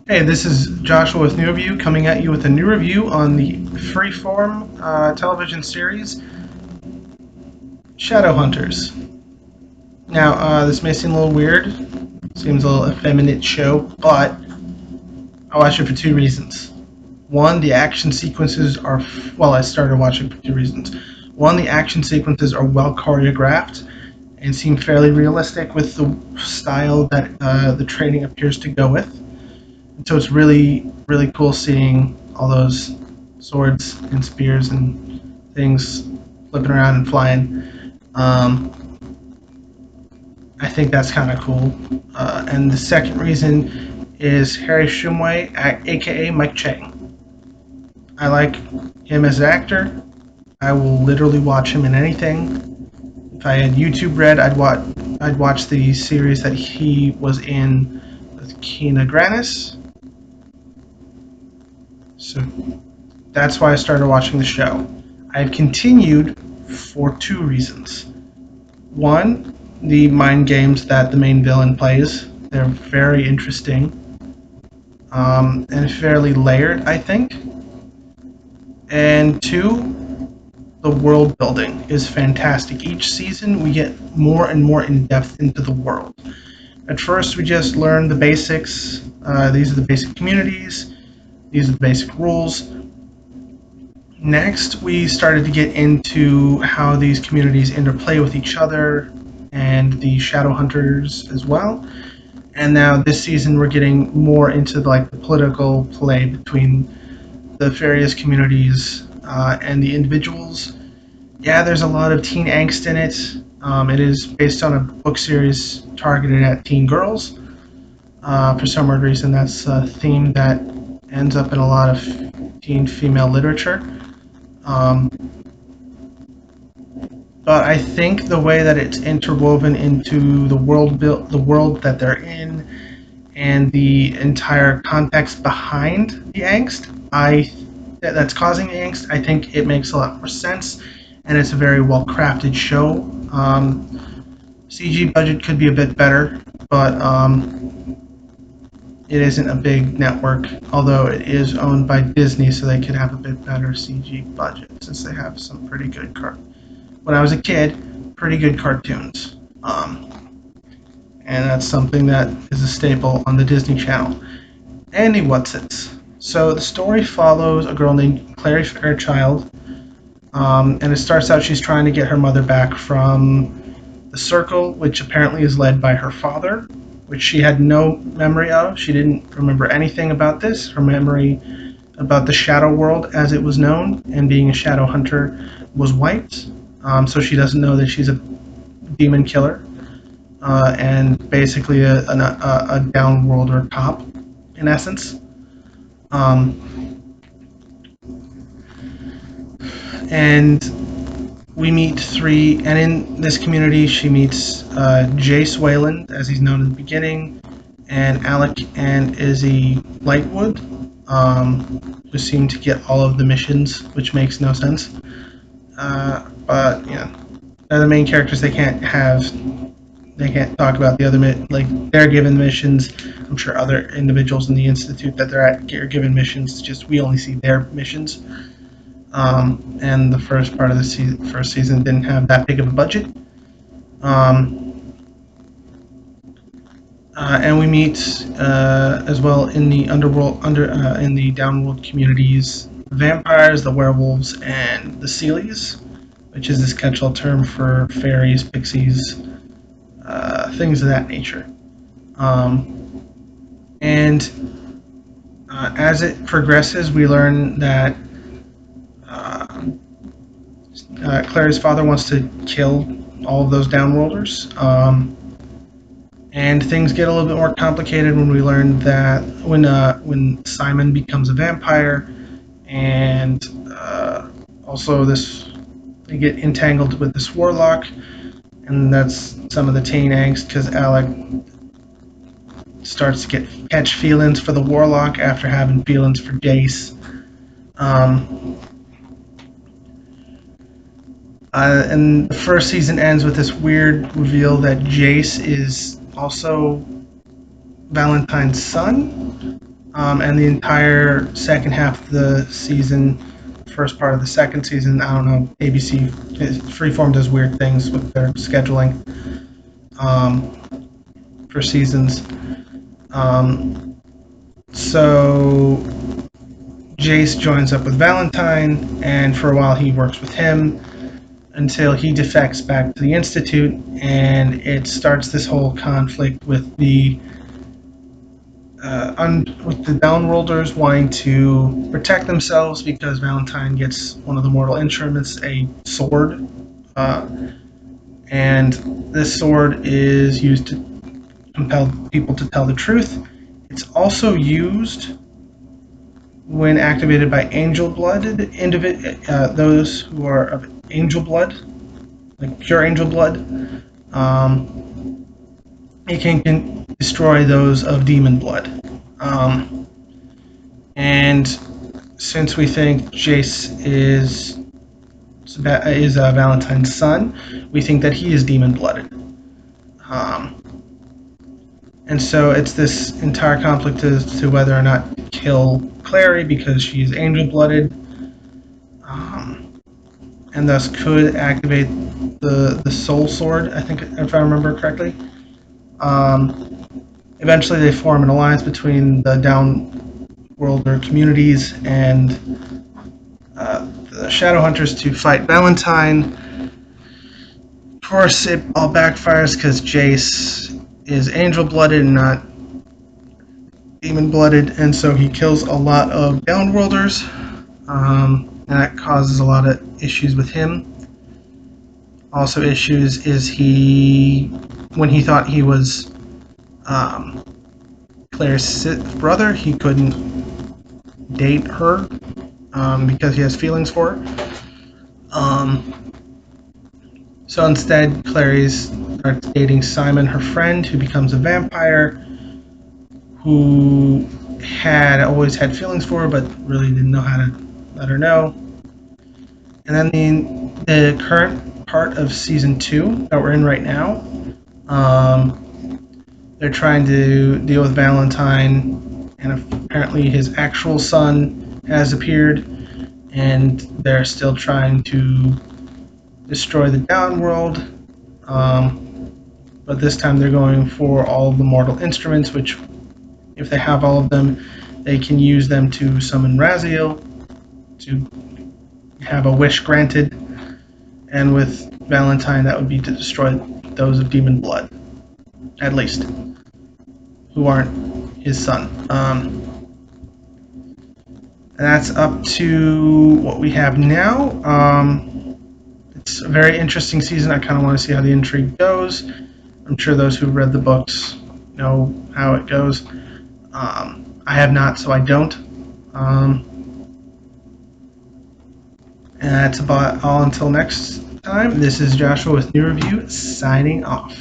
Hey, this is Joshua with New Review coming at you with a new review on the Freeform television series Shadowhunters. Now, this may seem a little weird, seems a little effeminate show, but I watched it for two reasons. One, the action sequences are, well, I started watching for two reasons. One, the action sequences are well choreographed and seem fairly realistic with the style that the training appears to go with. So it's really cool seeing all those swords and spears and things flipping around and flying. I think that's kind of cool. And the second reason is Harry Shumway, aka Mike Chang. I like him as an actor. I will literally watch him in anything. If I had YouTube Red, I'd watch the series that he was in with Keena Granis. So that's why I started watching the show. I've continued for two reasons. One, the mind games that the main villain plays. They're very interesting and fairly layered, I think. And two, the world building is fantastic. Each season, we get more and more in depth into the world. At first, we just learn the basics. These are the basic communities, these are the basic rules. Next, we started to get into how these communities interplay with each other and the Shadowhunters as well. And now this season, we're getting more into the political play between the various communities and the individuals. Yeah, there's a lot of teen angst in it. It is based on a book series targeted at teen girls. For some weird reason, that's a theme that ends up in a lot of teen female literature. Um, but I think the way that it's interwoven into the the world that they're in, and the entire context behind the angst, that's causing the angst, I think it makes a lot more sense, and it's a very well crafted show. CG budget could be a bit better, but it isn't a big network, although it is owned by Disney, so they could have a bit better CG budget since they have some pretty good when I was a kid, pretty good cartoons. And that's something that is a staple on the Disney Channel. And the What's Its. So the story follows a girl named Clary Fairchild, and it starts out she's trying to get her mother back from the Circle, which apparently is led by her father, which she had no memory of. She didn't remember anything about this. Her memory about the Shadow World, as it was known, and being a Shadow Hunter, was wiped. So she doesn't know that she's a demon killer and basically a downworlder cop, in essence. And we meet three, and in this community, she meets Jace Wayland, as he's known in the beginning, and Alec and Izzy Lightwood, who seem to get all of the missions, which makes no sense. But yeah, they're the main characters. They can't talk about the other they're given missions. I'm sure other individuals in the institute that they're at are given missions. Just we only see their missions. And the first part of the first season didn't have that big of a budget. And we meet as well in the in the downworld communities, the vampires, the werewolves, and the Seelies, which is this catch-all term for fairies, pixies, things of that nature. And as it progresses, we learn that Clary's father wants to kill all of those downworlders. And things get a little bit more complicated when we learn that when Simon becomes a vampire, and also they get entangled with this warlock, and that's some of the teen angst because Alec starts to catch feelings for the warlock after having feelings for Jace. And the first season ends with this weird reveal that Jace is also Valentine's son, and the entire second half of the season, first part of the second season, I don't know, ABC, Freeform does weird things with their scheduling for seasons. So Jace joins up with Valentine, and for a while he works with him until he defects back to the Institute, and it starts this whole conflict with the Downworlders wanting to protect themselves because Valentine gets one of the mortal instruments, a sword, uh, and this sword is used to compel people to tell the truth. It's also used when activated by angel-blooded those who are of angel blood, like pure angel blood. It can destroy those of demon blood. And since we think Jace is Valentine's son, we think that he is demon blooded. And so it's this entire conflict as to whether or not to kill Clary because she's angel blooded, and thus could activate the soul sword, I think, if I remember correctly. Eventually they form an alliance between the Downworlder communities and the Shadowhunters to fight Valentine. Of course, it all backfires because Jace is angel-blooded and not demon-blooded, and so he kills a lot of Downworlders, and that causes a lot of issues with him. Also issues is when he thought he was Claire's brother, he couldn't date her because he has feelings for her. So instead, Clary starts dating Simon, her friend, who becomes a vampire, who had always had feelings for her, but really didn't know how to let her know. And then the current part of season 2 that we're in right now, they're trying to deal with Valentine, and apparently his actual son has appeared, and they're still trying to destroy the Downworld. But this time they're going for all of the mortal instruments, which, if they have all of them, they can use them to summon Raziel, to have a wish granted, and with Valentine that would be to destroy those of demon blood, at least, who aren't his son. And that's up to what we have now. It's a very interesting season. I kind of want to see how the intrigue goes. I'm sure those who read the books know how it goes. I have not, so I don't. And that's about all until next time. This is Joshua with New Review, signing off.